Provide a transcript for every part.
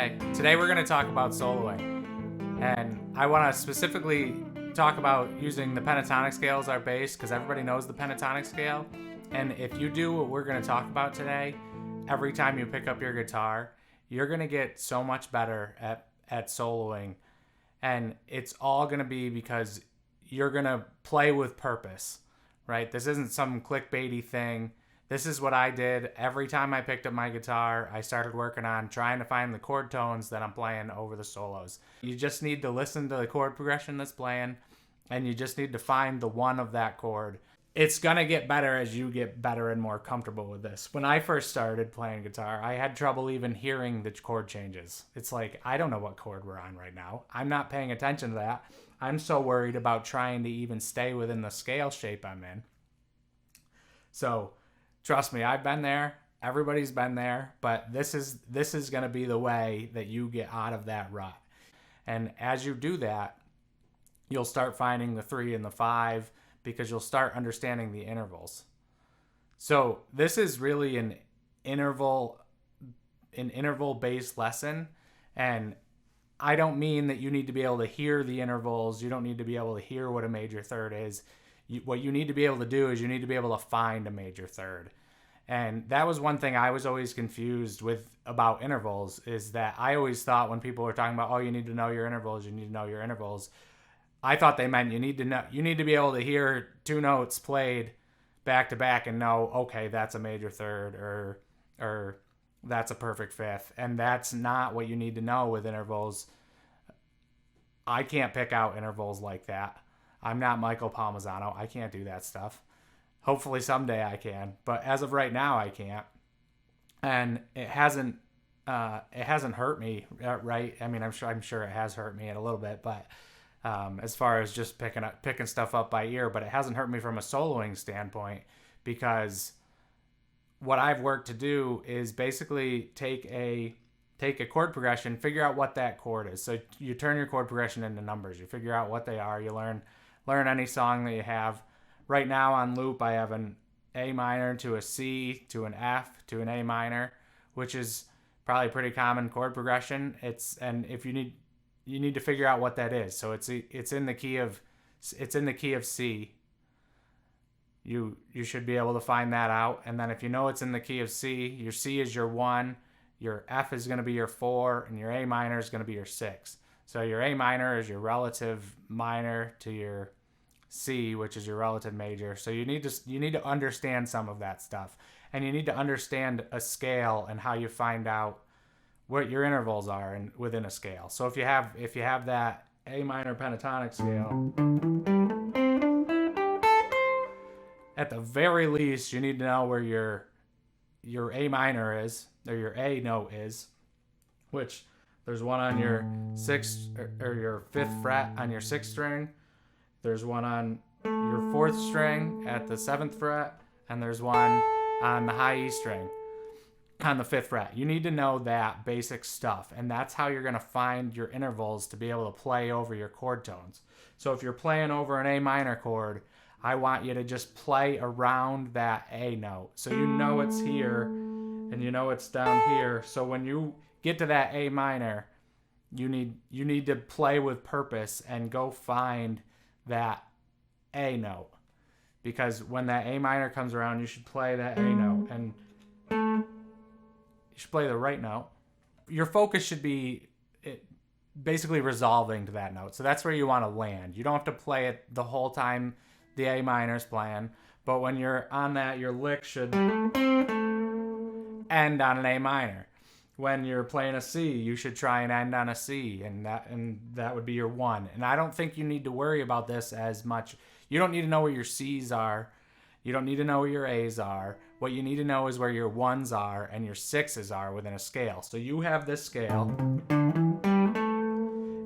Okay, today we're going to talk about soloing. And I want to specifically talk about using the pentatonic scale as our bass because everybody knows the pentatonic scale. And if you do what we're going to talk about today, every time you pick up your guitar, you're going to get so much better at soloing. And it's all going to be because you're going to play with purpose, right? This isn't some clickbaity thing. This is what I did every time I picked up my guitar. I started working on trying to find the chord tones that I'm playing over the solos. You just need to listen to the chord progression that's playing, and you just need to find the one of that chord. It's going to get better as you get better and more comfortable with this. When I first started playing guitar, I had trouble even hearing the chord changes. It's like, I don't know what chord we're on right now. I'm not paying attention to that. I'm so worried about trying to even stay within the scale shape I'm in. So, trust me, I've been there. Everybody's been there, but this is going to be the way that you get out of that rut. And as you do that, you'll start finding the 3 and the 5 because you'll start understanding the intervals. So this is really an interval-based lesson, and I don't mean that you need to be able to hear the intervals. You don't need to be able to hear what a major third is. What you need to be able to do is you need to be able to find a major third. And that was one thing I was always confused with about intervals, is that I always thought when people were talking about, oh, you need to know your intervals, you need to know your intervals, I thought they meant you need to be able to hear 2 notes played back to back and know, okay, that's a major third or that's a perfect fifth. And that's not what you need to know with intervals. I can't pick out intervals like that. I'm not Michael Palmisano. I can't do that stuff. Hopefully someday I can, but as of right now I can't. And it hasn't hurt me, right? I mean, I'm sure it has hurt me a little bit, but as far as just picking stuff up by ear, but it hasn't hurt me from a soloing standpoint, because what I've worked to do is basically take a chord progression, figure out what that chord is. So you turn your chord progression into numbers. You figure out what they are. You learn any song that you have. Right now on loop, I have an A minor to a C to an F to an A minor, which is probably a pretty common chord progression. And if you need to figure out what that is. So it's in the key of C. You should be able to find that out. And then if you know it's in the key of C, your C is your 1, your F is going to be your 4, and your A minor is going to be your 6. So your A minor is your relative minor to your C, which is your relative major. So you need to understand some of that stuff, and you need to understand a scale and how you find out what your intervals are and within a scale. So if you have that A minor pentatonic scale, at the very least you need to know where your A minor is, or your A note is, which there's one on your 6th or your 5th fret on your 6th string. There's one on your 4th string at the 7th fret, and there's one on the high E string on the 5th fret. You need to know that basic stuff, and that's how you're going to find your intervals to be able to play over your chord tones. So if you're playing over an A minor chord, I want you to just play around that A note. So you know it's here, and you know it's down here. So when you get to that A minor, you need to play with purpose and go find that A note, because when that A minor comes around, you should play that A note, and you should play the right note. Your focus should be basically resolving to that note. So that's where you want to land. You don't have to play it the whole time the A minor is playing, but when you're on that, your lick should end on an A minor. When you're playing a C, you should try and end on a C, and that would be your 1. And I don't think you need to worry about this as much. You don't need to know where your C's are. You don't need to know where your A's are. What you need to know is where your 1s are and your 6s are within a scale. So you have this scale,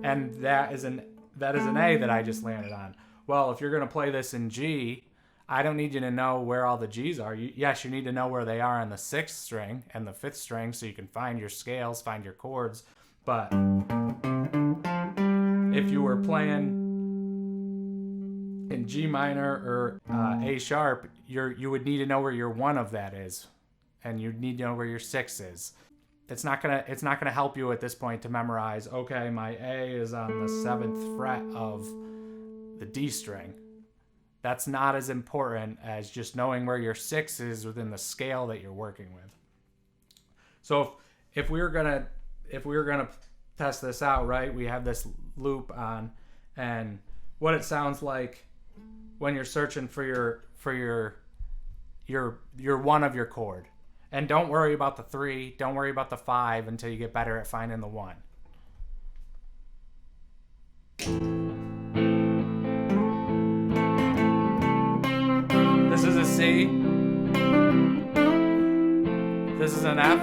and that is an A that I just landed on. Well, if you're going to play this in G, I don't need you to know where all the G's are. Yes, you need to know where they are on the 6th string and the 5th string so you can find your scales, find your chords. But if you were playing in G minor or A sharp, you would need to know where your 1 of that is, and you'd need to know where your 6 is. it's not gonna help you at this point to memorize, okay, my A is on the 7th fret of the D string. That's not as important as just knowing where your 6 is within the scale that you're working with. So if we were gonna test this out, right, we have this loop on, and what it sounds like when you're searching for your one of your chord. And don't worry about the 3, don't worry about the 5 until you get better at finding the 1. This is a C. This is an F.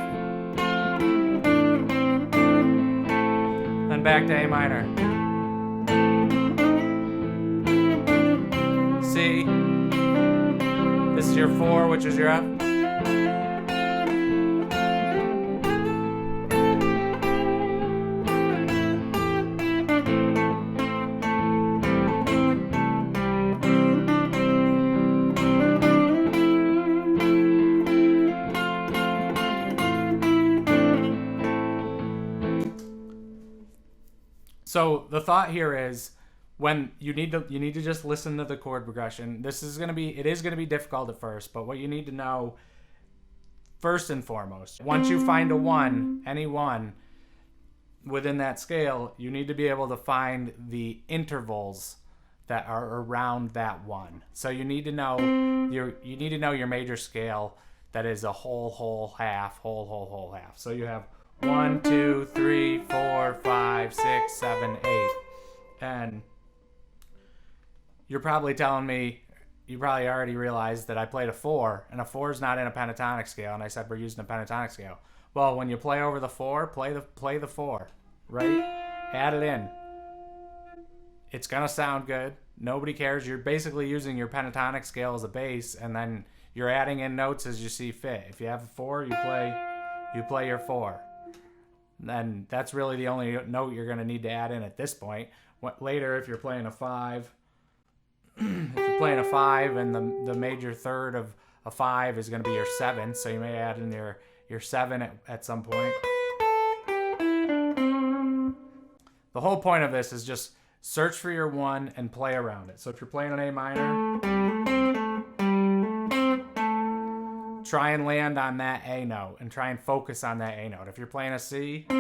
Then back to A minor. C. This is your 4, which is your F. So the thought here is, when you need to just listen to the chord progression. It is gonna be difficult at first, but what you need to know first and foremost, once you find a 1, any 1 within that scale, you need to be able to find the intervals that are around that 1. So you need to know your major scale that is a whole half, whole half. So you have 1, 2, 3, 4, 5, 6, 7, 8. And you're probably telling me, you probably already realized that I played a 4, and a 4 is not in a pentatonic scale, and I said we're using a pentatonic scale. Well, when you play over the 4, play the 4, right? Add it in. It's gonna sound good. Nobody cares. You're basically using your pentatonic scale as a bass, and then you're adding in notes as you see fit. If you have a 4, you play your 4. Then that's really the only note you're gonna need to add in at this point. Later, if you're playing a 5, if you're playing a 5 and the major third of a 5 is going to be your 7, so you may add in your 7 at some point. The whole point of this is just search for your 1 and play around it. So if you're playing an A minor, try and land on that A note and try and focus on that A note. If you're playing a C, but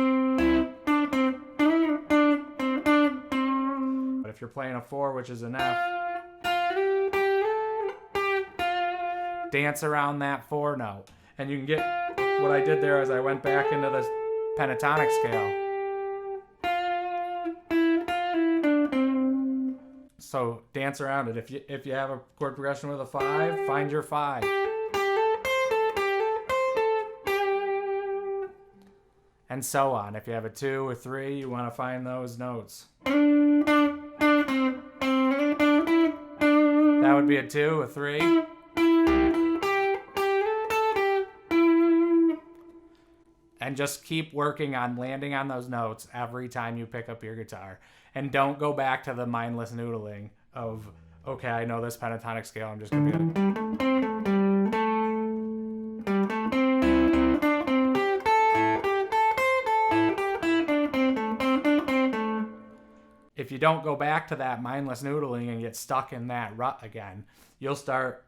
if you're playing a 4, which is an F, dance around that 4 note. And you can get, what I did there is I went back into the pentatonic scale. So dance around it. If you have a chord progression with a 5, find your 5. And so on. If you have a 2 or 3, you want to find those notes. That would be a 2, a 3. And just keep working on landing on those notes every time you pick up your guitar. And don't go back to the mindless noodling of, okay, I know this pentatonic scale, I'm just going to be If you don't go back to that mindless noodling and get stuck in that rut again, you'll start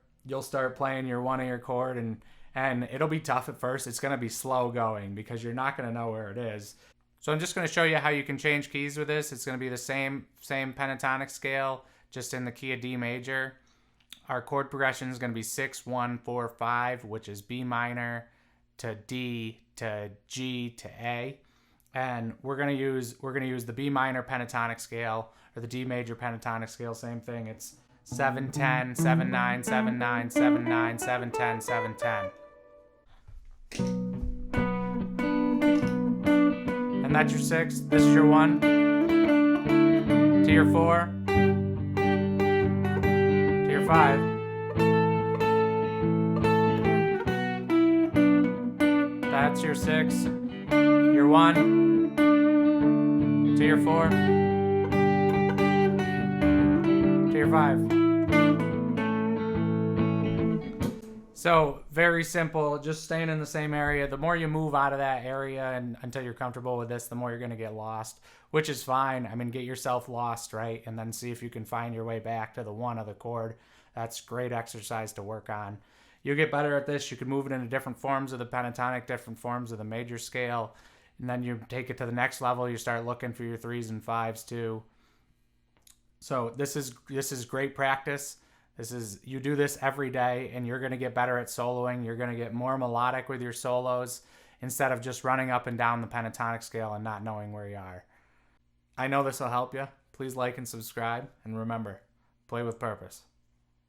playing your 1 of your chord, and it'll be tough at first. It's going to be slow going because you're not going to know where it is. So I'm just going to show you how you can change keys with this. It's going to be the same pentatonic scale, just in the key of D major. Our chord progression is going to be 6, 1, 4, 5, which is B minor to D to G to A. And we're going to use the B minor pentatonic scale, or the D major pentatonic scale, same thing. It's 7, 10, 7, 9, 7, 9, 7, 9, 7, 10, 7, 10. And that's your 6. This is your 1. To your 4. To your 5. That's your 6. Your 1. To your 4. To your 5. So very simple, just staying in the same area. The more you move out of that area and until you're comfortable with this, the more you're going to get lost, which is fine. I mean, get yourself lost, right? And then see if you can find your way back to the one of the chord. That's great exercise to work on. You'll get better at this. You can move it into different forms of the pentatonic, different forms of the major scale. And then you take it to the next level. You start looking for your threes and fives too. So this is great practice. You do this every day and you're going to get better at soloing. You're going to get more melodic with your solos instead of just running up and down the pentatonic scale and not knowing where you are. I know this will help you. Please like and subscribe, and remember, play with purpose.